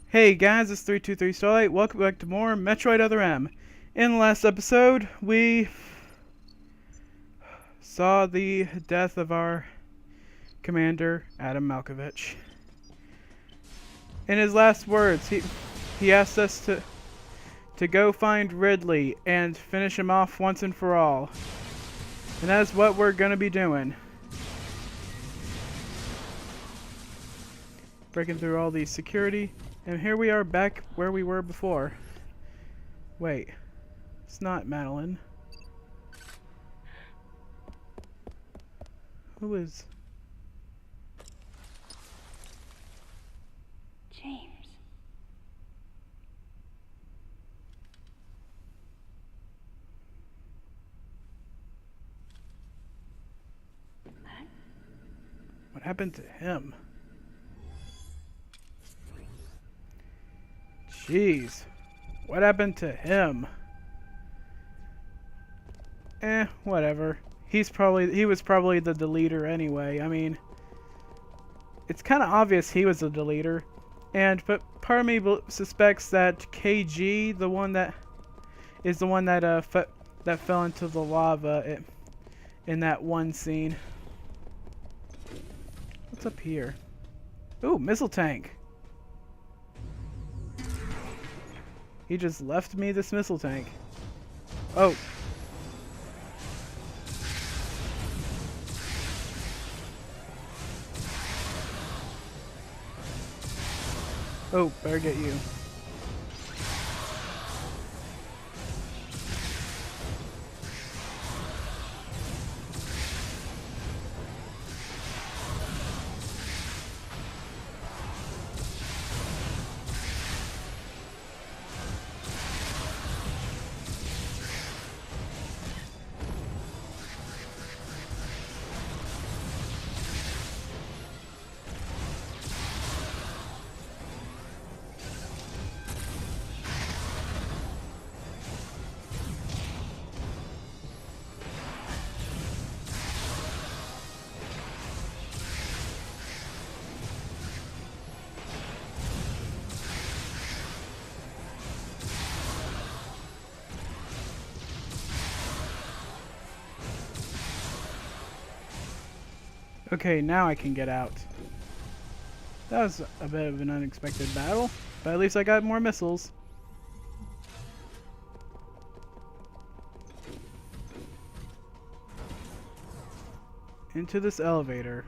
Hey guys, it's 323 Starlight. Welcome back to more Metroid Other M. In the last episode, we saw the death of our commander, Adam Malkovich. In his last words, he asked us to go find Ridley and finish him off once and for all. And that is what we're going to be doing. Breaking through all the security. And here we are back where we were before. Wait. It's not Madeline. Who is... James. What happened to him? Jeez. What happened to him? Whatever. He was probably the deleter anyway. I mean, it's kind of obvious he was the deleter. But part of me suspects that KG, the one that that fell into the lava in that one scene. What's up here? Ooh, missile tank. He just left me this missile tank. Oh. Oh, better get you. Okay, now I can get out. That was a bit of an unexpected battle, but at least I got more missiles. Into this elevator.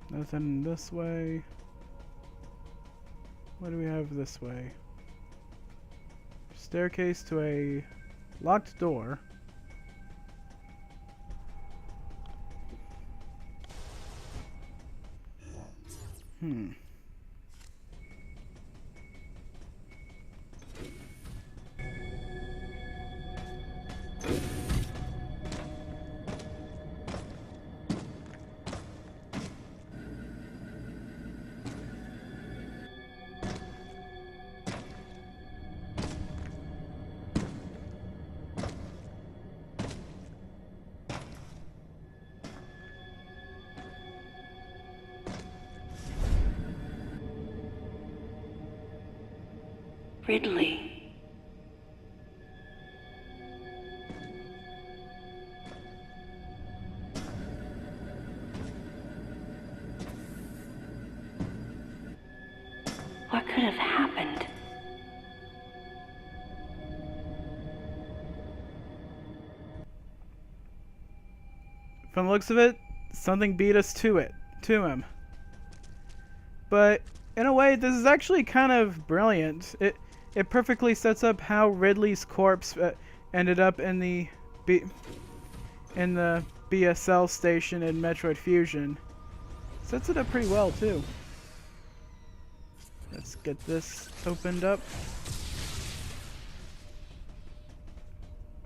Nothing this way. What do we have this way? Staircase to a locked door. Ridley. What could have happened? From the looks of it, something beat us to him. But in a way, this is actually kind of brilliant. It perfectly sets up how Ridley's corpse ended up in the BSL station in Metroid Fusion. Sets it up pretty well too. Let's get this opened up.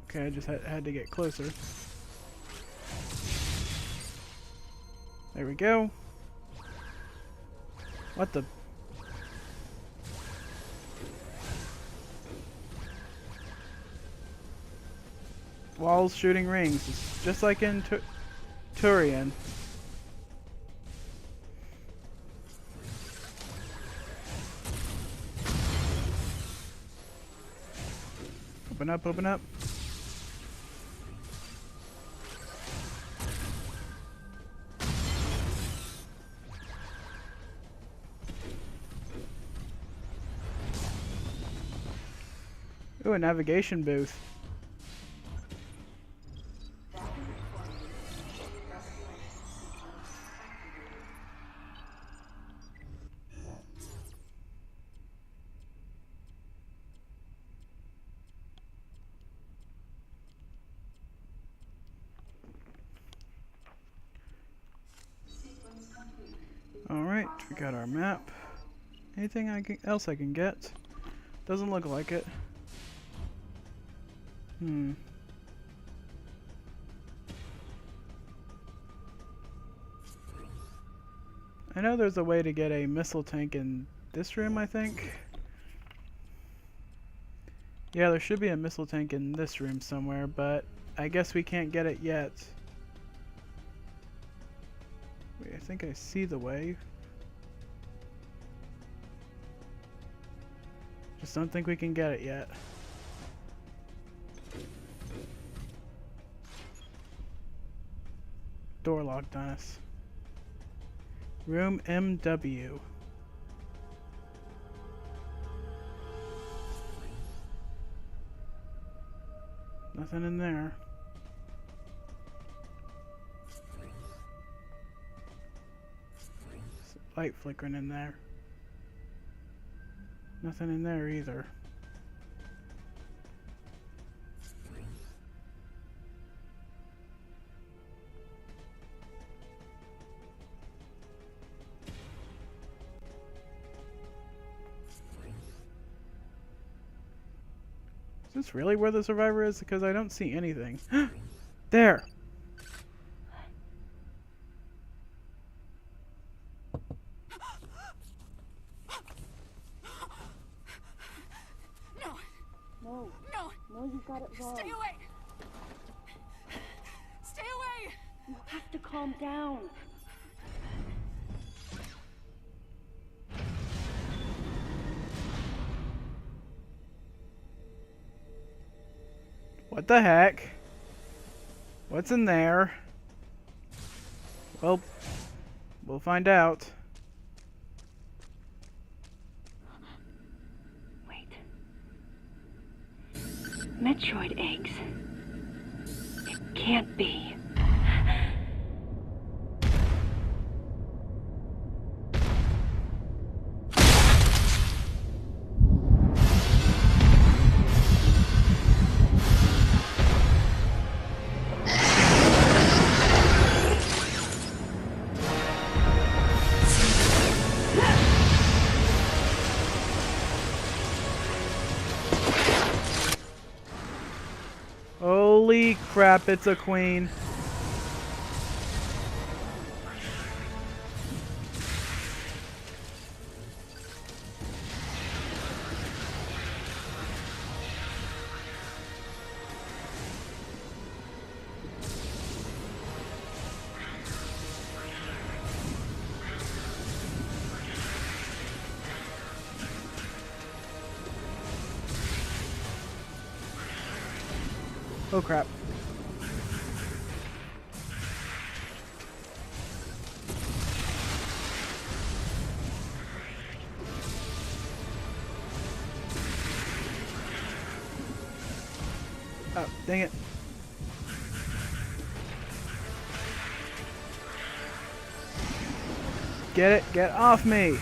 Okay, I just had to get closer. There we go. What the? walls shooting rings. It's just like in Turian. Open up, open up. Ooh, a navigation booth. Alright, we got our map. Anything else I can get? Doesn't look like it. I know there's a way to get a missile tank in this room, I think. Yeah, there should be a missile tank in this room somewhere, but I guess we can't get it yet. Wait, I think I see the way. Just don't think we can get it yet. Door locked on us. Room MW. Nothing in there. Light flickering in there. Nothing in there either. Is this really where the survivor is? Because I don't see anything. There! No, you got it wrong. Stay away! Stay away! You have to calm down. What the heck? What's in there? Well, we'll find out. Wait. Metroid eggs. It can't be. Holy crap, it's a queen. Oh crap. Oh, dang it. Get it, get off me.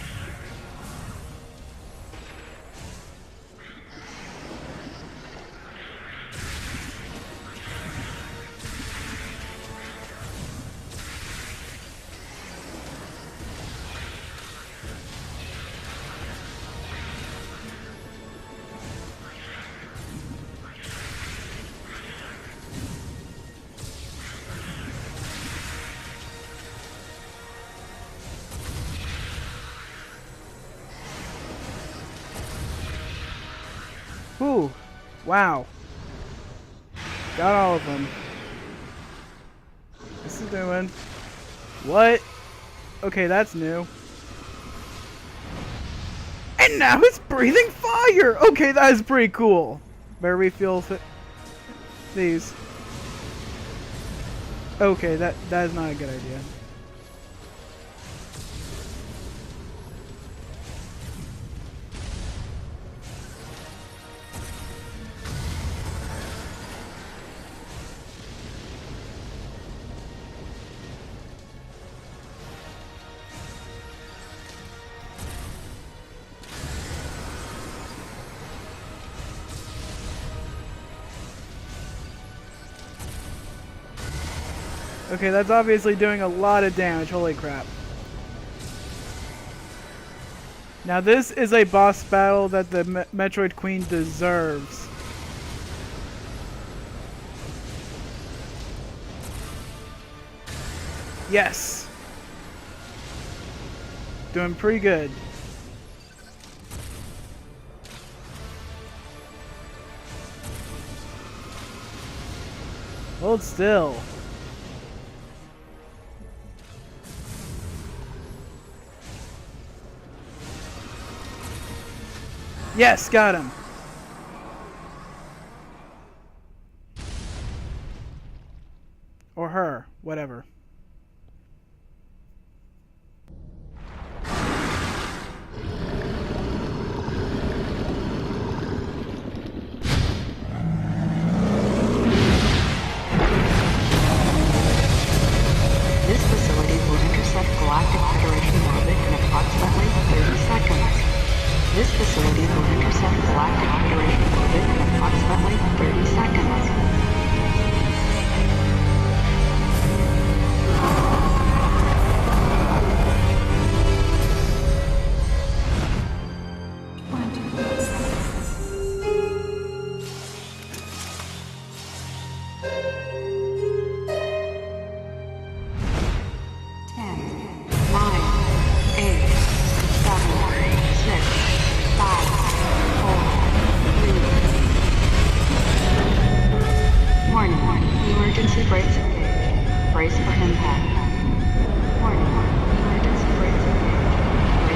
Ooh, wow. Got all of them. This is doing. What? Okay, that's new. And now it's breathing fire! Okay, that is pretty cool. Better refuel these. Okay, that is not a good idea. Okay, that's obviously doing a lot of damage. Holy crap. Now this is a boss battle that the Metroid Queen deserves. Yes! Doing pretty good. Hold still. Yes, got him. Or her, whatever. This facility will intercept Galactic Federation orbit in approximately 30 seconds. This facility will intercept Galactic Federation orbit in approximately 30 seconds. Emergency brakes engaged. Brace for impact. Warning. Emergency brakes engaged. Brace for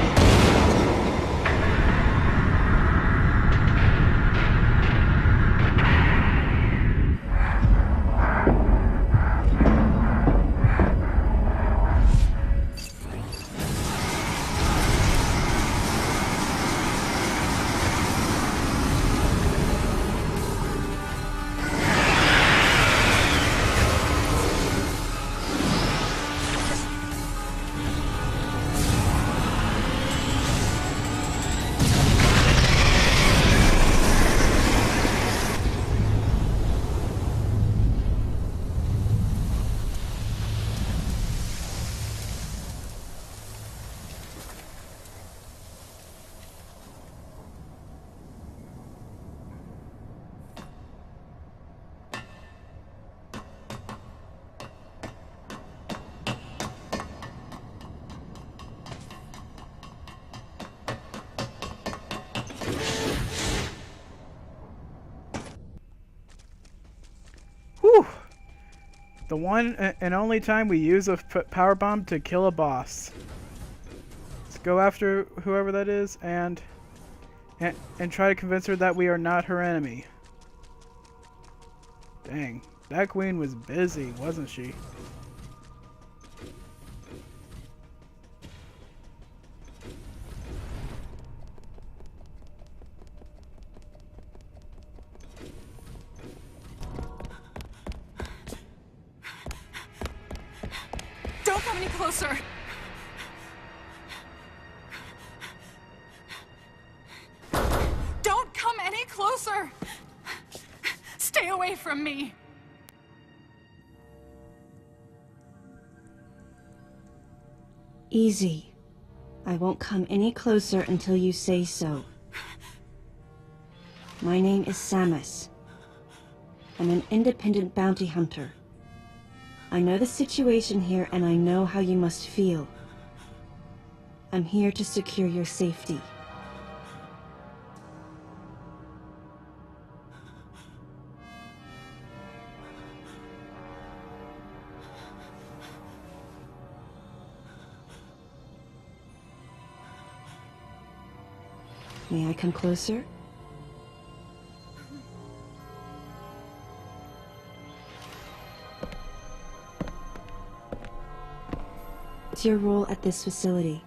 Whew! The one and only time we use a power bomb to kill a boss. Let's go after whoever that is and try to convince her that we are not her enemy. Dang, that queen was busy, wasn't she? Don't come any closer! Don't come any closer! Stay away from me! Easy. I won't come any closer until you say so. My name is Samus. I'm an independent bounty hunter. I know the situation here and I know how you must feel. I'm here to secure your safety. May I come closer? What's your role at this facility?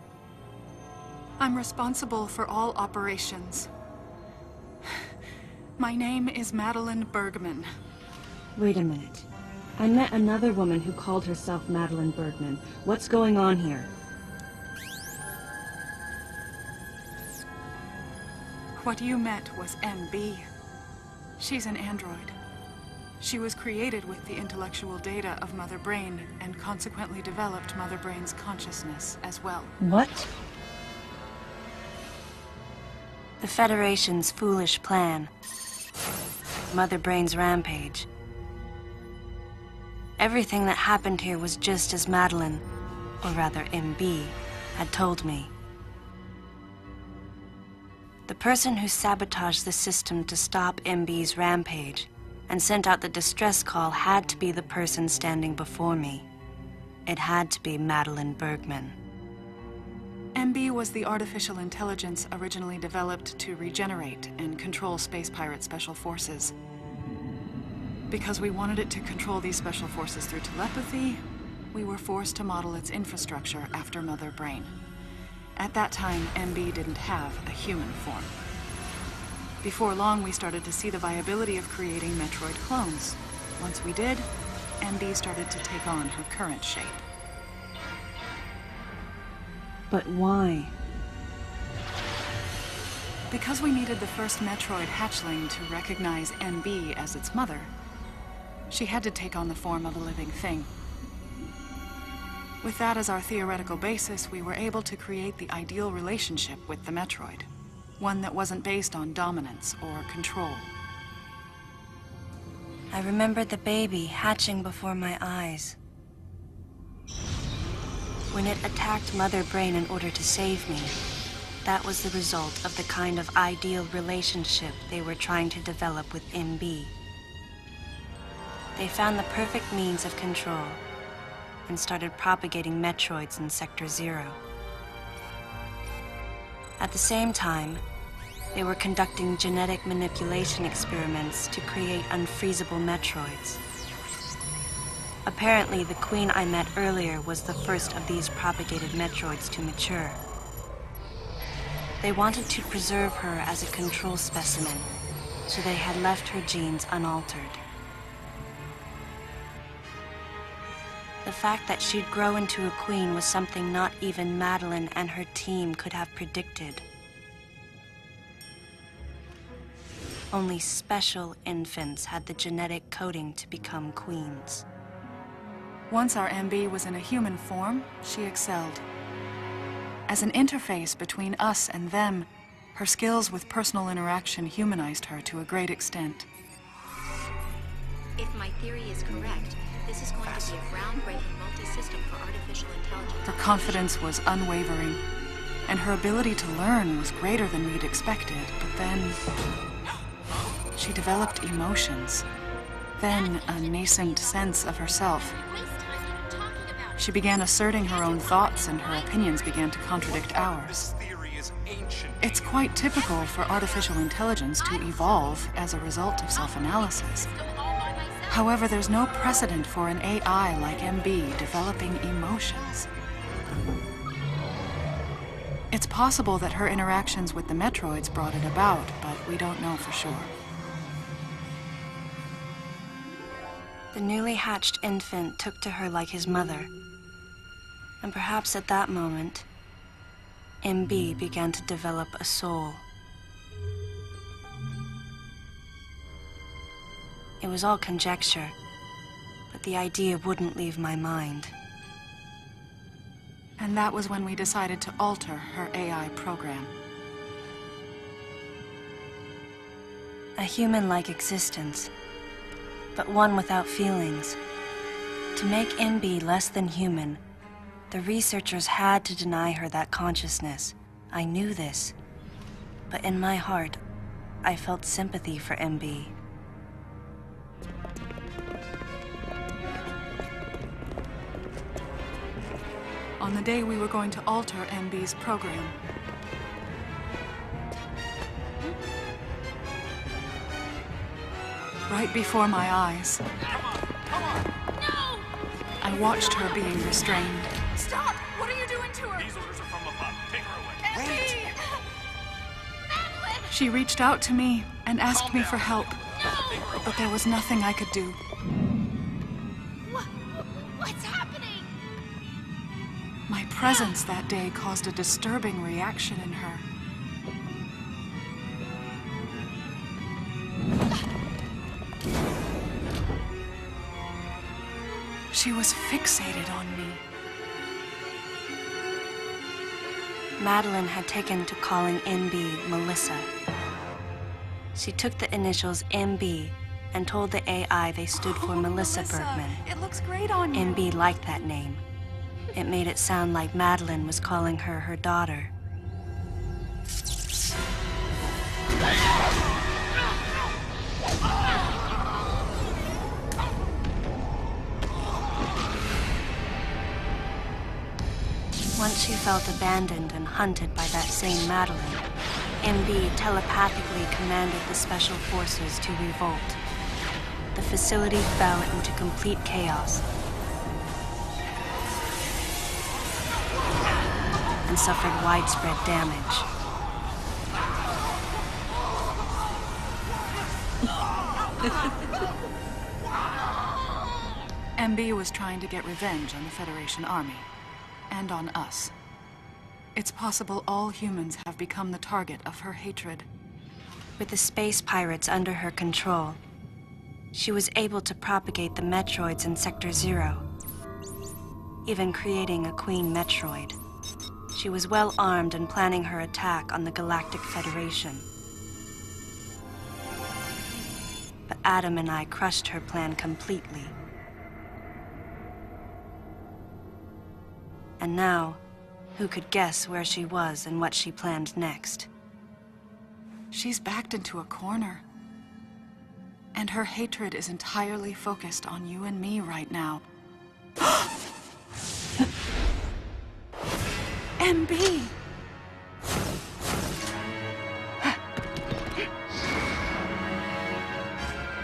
I'm responsible for all operations. My name is Madeline Bergman. Wait a minute. I met another woman who called herself Madeline Bergman. What's going on here? What you met was MB. She's an android. She was created with the intellectual data of Mother Brain and consequently developed Mother Brain's consciousness as well. What? The Federation's foolish plan. Mother Brain's rampage. Everything that happened here was just as Madeline, or rather MB, had told me. The person who sabotaged the system to stop MB's rampage and sent out the distress call had to be the person standing before me. It had to be Madeline Bergman. MB was the artificial intelligence originally developed to regenerate and control Space Pirate Special Forces. Because we wanted it to control these special forces through telepathy, we were forced to model its infrastructure after Mother Brain. At that time, MB didn't have a human form. Before long, we started to see the viability of creating Metroid clones. Once we did, MB started to take on her current shape. But why? Because we needed the first Metroid hatchling to recognize MB as its mother, she had to take on the form of a living thing. With that as our theoretical basis, we were able to create the ideal relationship with the Metroid. One that wasn't based on dominance or control. I remembered the baby hatching before my eyes. When it attacked Mother Brain in order to save me, that was the result of the kind of ideal relationship they were trying to develop with MB. They found the perfect means of control and started propagating Metroids in Sector 0. At the same time, they were conducting genetic manipulation experiments to create unfreezable Metroids. Apparently, the queen I met earlier was the first of these propagated Metroids to mature. They wanted to preserve her as a control specimen, so they had left her genes unaltered. The fact that she'd grow into a queen was something not even Madeline and her team could have predicted. Only special infants had the genetic coding to become queens. Once our MB was in a human form, she excelled. As an interface between us and them, her skills with personal interaction humanized her to a great extent. If my theory is correct, this is going to be a groundbreaking multi-system for artificial intelligence. Her confidence was unwavering, and her ability to learn was greater than we'd expected, but then she developed emotions, then a nascent sense of herself. She began asserting her own thoughts, and her opinions began to contradict ours. It's quite typical for artificial intelligence to evolve as a result of self-analysis. However, there's no precedent for an AI like MB developing emotions. It's possible that her interactions with the Metroids brought it about, but we don't know for sure. The newly hatched infant took to her like his mother. And perhaps at that moment, MB began to develop a soul. It was all conjecture, but the idea wouldn't leave my mind. And that was when we decided to alter her AI program. A human-like existence, but one without feelings. To make MB less than human, the researchers had to deny her that consciousness. I knew this, but in my heart, I felt sympathy for MB. On the day we were going to alter MB's program, right before my eyes. No! I watched her being restrained. Stop! What are you doing to her? These orders are from above. Take her away. Wait! Madeline! She reached out to me and asked Calm me down. for help, No! but there was nothing I could do. What's happening? My presence that day caused a disturbing reaction in her. She was fixated on me. Madeline had taken to calling MB Melissa. She took the initials MB and told the AI they stood for Melissa Bergman. It looks great on you. MB liked that name. It made it sound like Madeline was calling her her daughter. Once she felt abandoned and hunted by that same Madeline, MB telepathically commanded the special forces to revolt. The facility fell into complete chaos and suffered widespread damage. MB was trying to get revenge on the Federation Army. And on us. It's possible all humans have become the target of her hatred. With the space pirates under her control, she was able to propagate the Metroids in Sector 0, even creating a Queen Metroid. She was well armed and planning her attack on the Galactic Federation. But Adam and I crushed her plan completely. And now, who could guess where she was and what she planned next? She's backed into a corner. And her hatred is entirely focused on you and me right now. MB!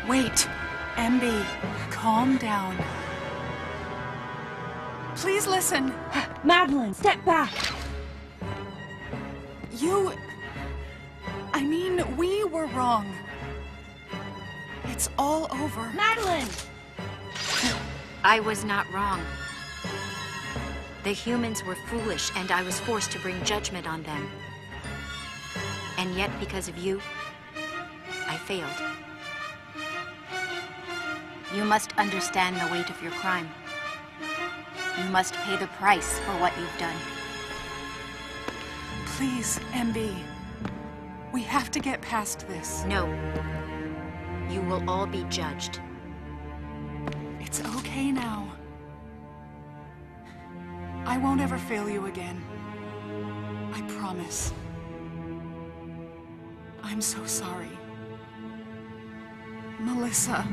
Wait, MB, calm down. Please listen. Madeline, step back! I mean, we were wrong. It's all over. Madeline! I was not wrong. The humans were foolish, and I was forced to bring judgment on them. And yet, because of you, I failed. You must understand the weight of your crime. You must pay the price for what you've done. Please, MB. We have to get past this. No. You will all be judged. It's okay now. I won't ever fail you again. I promise. I'm so sorry. Melissa.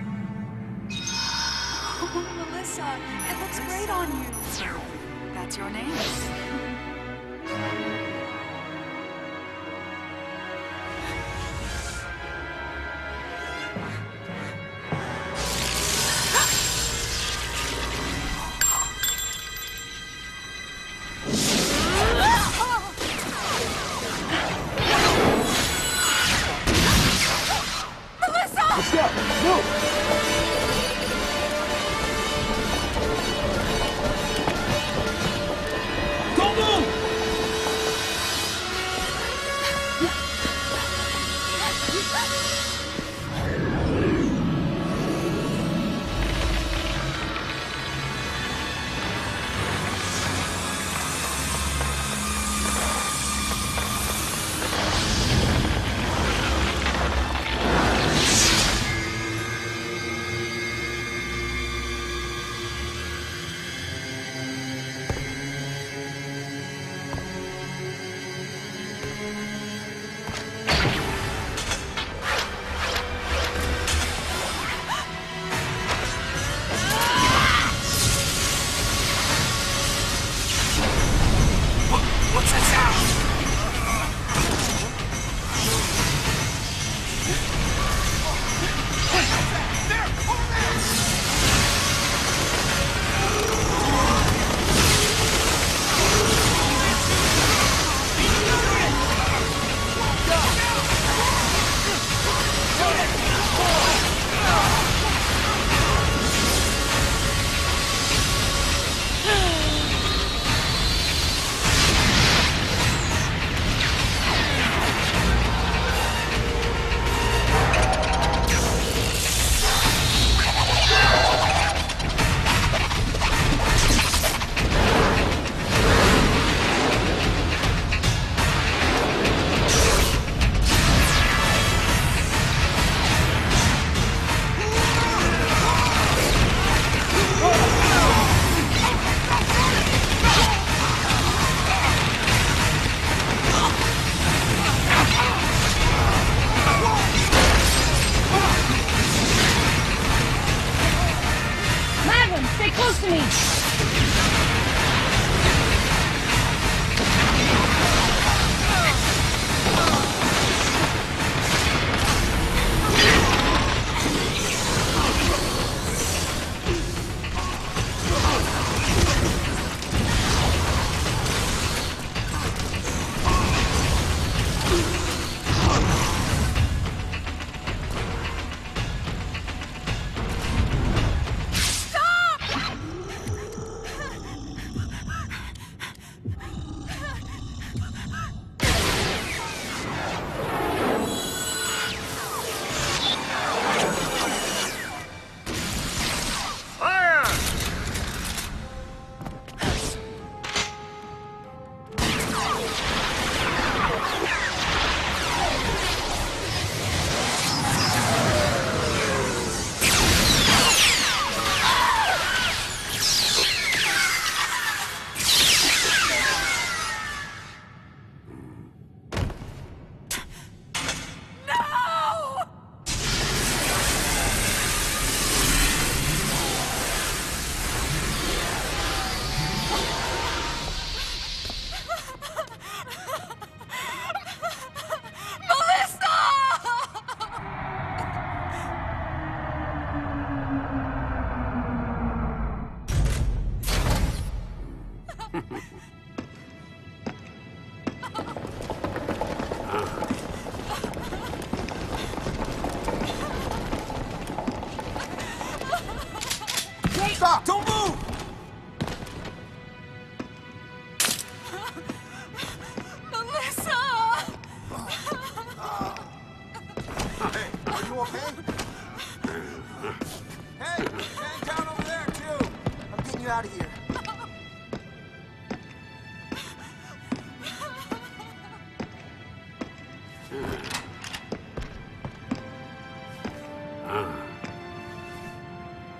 Oh, Melissa, it looks great on you. That's your name.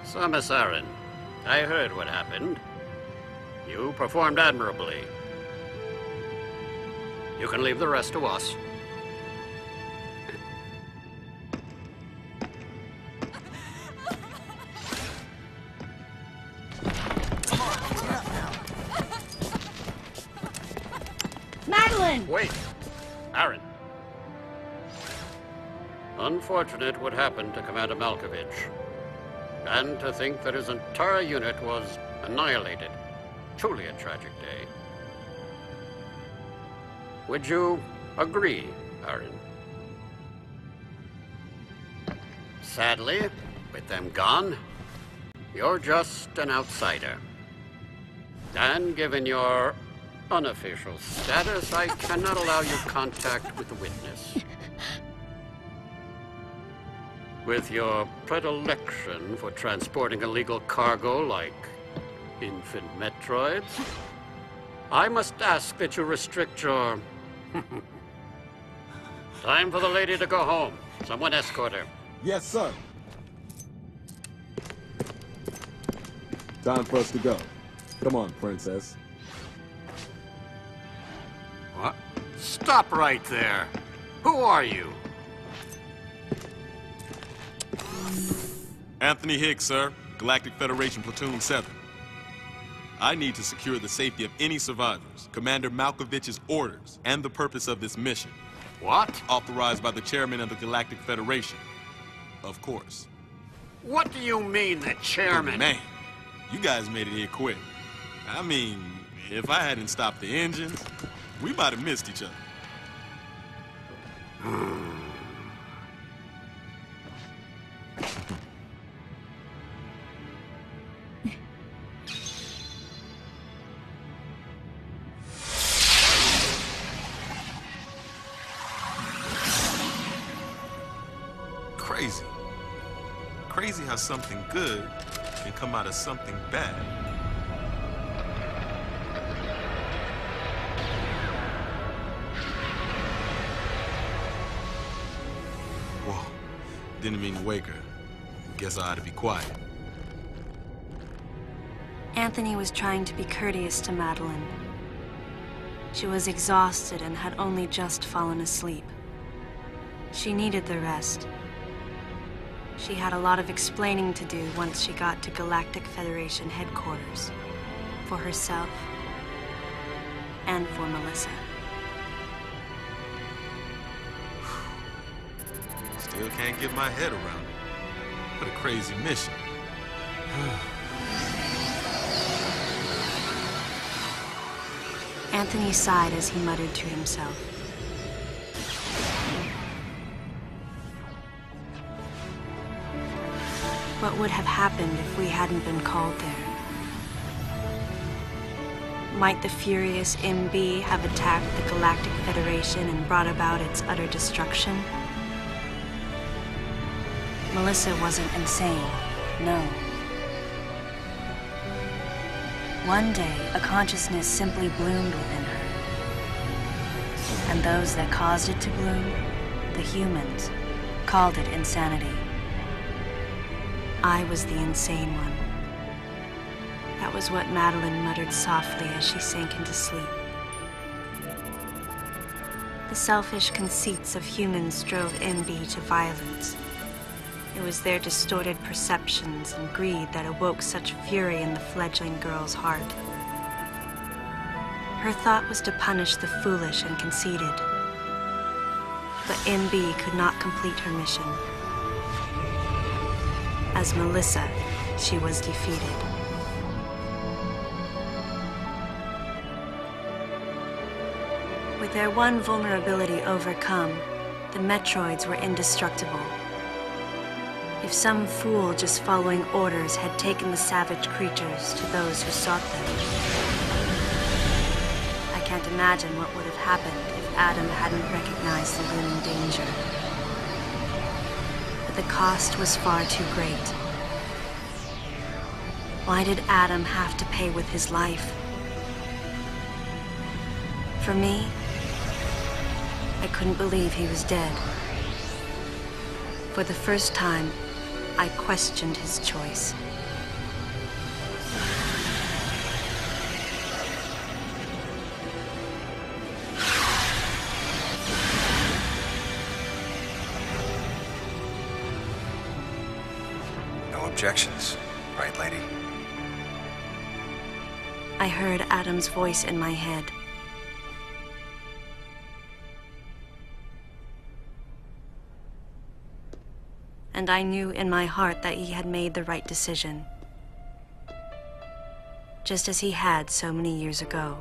So, Miss Aaron, I heard what happened. You performed admirably. You can leave the rest to us. Madeline! Wait, Aaron. Unfortunate what happened to Commander Malkovich. And to think that his entire unit was annihilated. Truly a tragic day. Would you agree, Aaron? Sadly, with them gone, you're just an outsider. And given your unofficial status, I cannot allow you contact with the witness. With your predilection for transporting illegal cargo like infant Metroids, I must ask that you restrict your... Time for the lady to go home. Someone escort her. Yes, sir. Time for us to go. Come on, princess. What? Stop right there. Who are you? Anthony Higgs, sir. Galactic Federation Platoon 7. I need to secure the safety of any survivors, Commander Malkovich's orders, and the purpose of this mission. What? Authorized by the chairman of the Galactic Federation. Of course. What do you mean, the chairman? Man, you guys made it here quick. I mean, if I hadn't stopped the engines, we might have missed each other. Crazy. Crazy how something good can come out of something bad. Whoa. Didn't mean to wake her. Guess I ought to be quiet. Anthony was trying to be courteous to Madeline. She was exhausted and had only just fallen asleep. She needed the rest. She had a lot of explaining to do once she got to Galactic Federation headquarters. For herself and for Melissa. Still can't get my head around it. What a crazy mission. Anthony sighed as he muttered to himself. What would have happened if we hadn't been called there? Might the furious MB have attacked the Galactic Federation and brought about its utter destruction? Melissa wasn't insane, no. One day, a consciousness simply bloomed within her. And those that caused it to bloom, the humans, called it insanity. I was the insane one. That was what Madeline muttered softly as she sank into sleep. The selfish conceits of humans drove MB to violence. It was their distorted perceptions and greed that awoke such fury in the fledgling girl's heart. Her thought was to punish the foolish and conceited. But MB could not complete her mission. As Melissa, she was defeated. With their one vulnerability overcome, the Metroids were indestructible. If some fool just following orders had taken the savage creatures to those who sought them. I can't imagine what would have happened if Adam hadn't recognized the looming danger. The cost was far too great. Why did Adam have to pay with his life? For me, I couldn't believe he was dead. For the first time, I questioned his choice. No objections, right, lady? I heard Adam's voice in my head. And I knew in my heart that he had made the right decision. Just as he had so many years ago.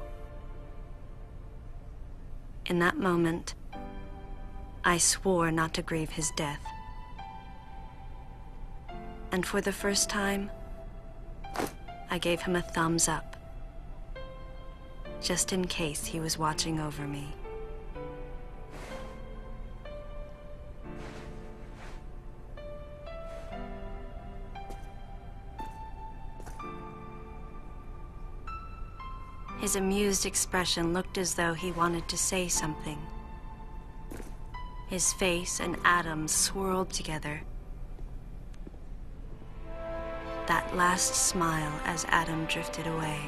In that moment, I swore not to grieve his death. And for the first time, I gave him a thumbs up. Just in case he was watching over me. His amused expression looked as though he wanted to say something. His face and Adam's swirled together. That last smile as Adam drifted away.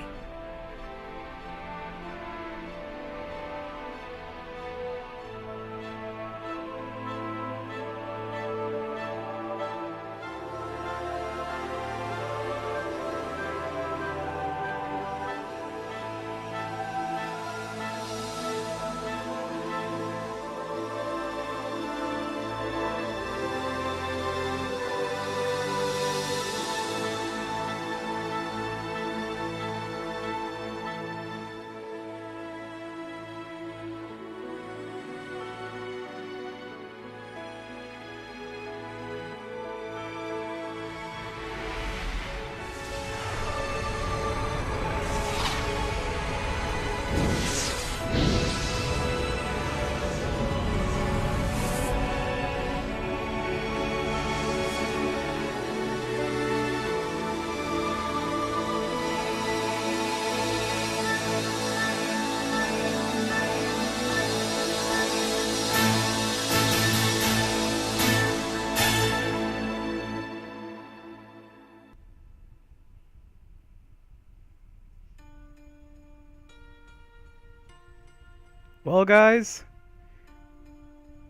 Well, guys,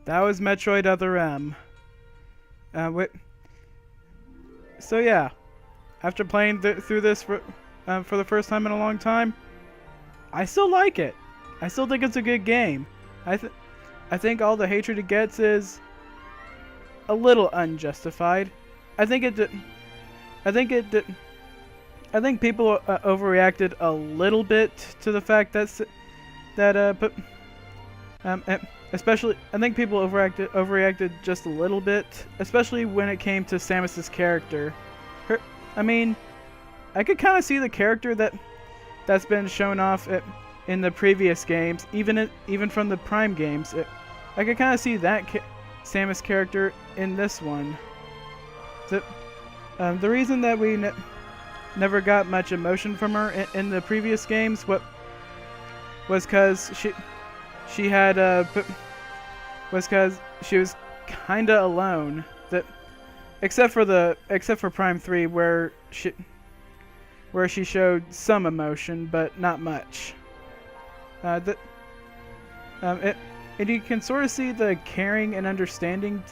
that was Metroid Other M. So yeah, after playing through this for the first time in a long time, I still like it. I still think it's a good game. I think all the hatred it gets is a little unjustified. I think people overreacted a little bit to the fact especially, I think people overreacted just a little bit, especially when it came to Samus's character. I mean, I could kind of see the character that's been shown off in the previous games, even from the Prime games. I could kind of see that Samus character in this one. The reason that we never got much emotion from her in the previous games was because she was kinda alone. Except for Prime 3, where she showed some emotion, but not much. And you can sort of see the caring and understanding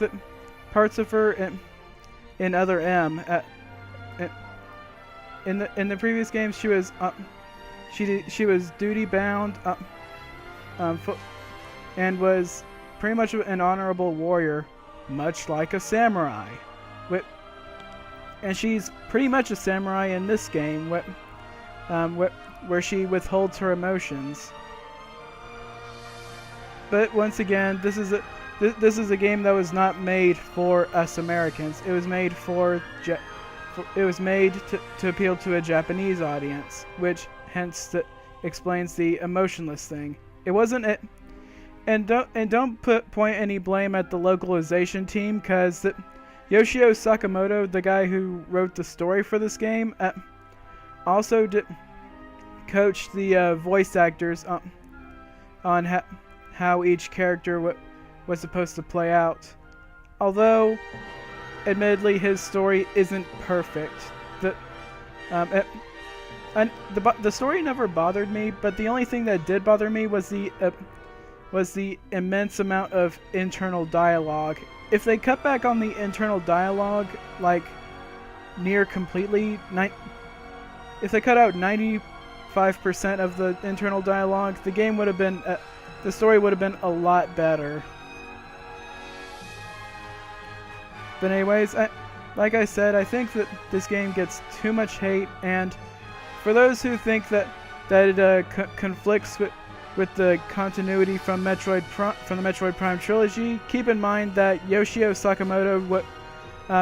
parts of her in Other M. In the previous games, she was duty bound. And was pretty much an honorable warrior, much like a samurai. And she's pretty much a samurai in this game, where she withholds her emotions. But once again, this is a game that was not made for us Americans. It was made to appeal to a Japanese audience, which hence explains the emotionless thing. It wasn't it, and don't point any blame at the localization team, because Yoshio Sakamoto, the guy who wrote the story for this game, also coached the voice actors on how each character was supposed to play out. Although, admittedly, his story isn't perfect. The story never bothered me, but the only thing that did bother me was the immense amount of internal dialogue. If they cut back on the internal dialogue, like near completely, if they cut out 95% of the internal dialogue, the game would have been, the story would have been a lot better. But anyways, like I said, I think that this game gets too much hate, and for those who think that it conflicts with the continuity from the Metroid Prime trilogy, keep in mind that Yoshio Sakamoto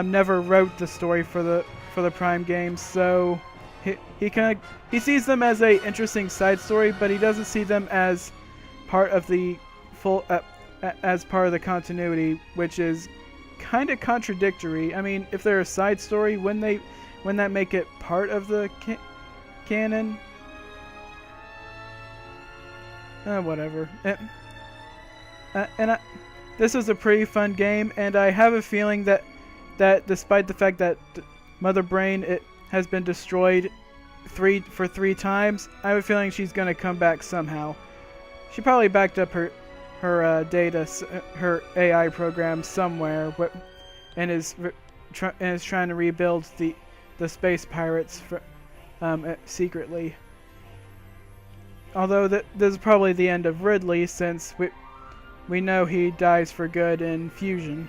never wrote the story for the Prime games, so he sees them as a interesting side story, but he doesn't see them as part of the as part of the continuity, which is kind of contradictory. I mean, if they're a side story, wouldn't that make it part of the canon? Whatever. This was a pretty fun game, and I have a feeling that despite the fact that Mother Brain has been destroyed 3 times, I have a feeling she's gonna come back somehow. She probably backed up her AI program somewhere, and is trying to rebuild the space pirates secretly. Although this is probably the end of Ridley, since we know he dies for good in Fusion.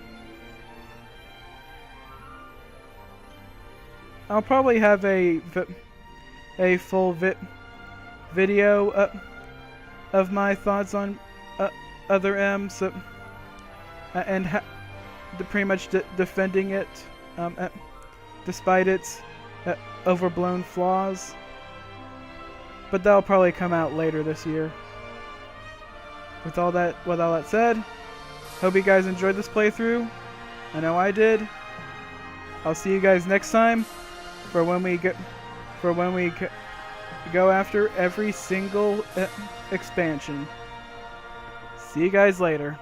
I'll probably have a full video of my thoughts on Other M, and pretty much defending it despite its overblown flaws. But that'll probably come out later this year. With all that said, hope you guys enjoyed this playthrough. I know I did. I'll see you guys next time for when we go after every single expansion. See you guys later.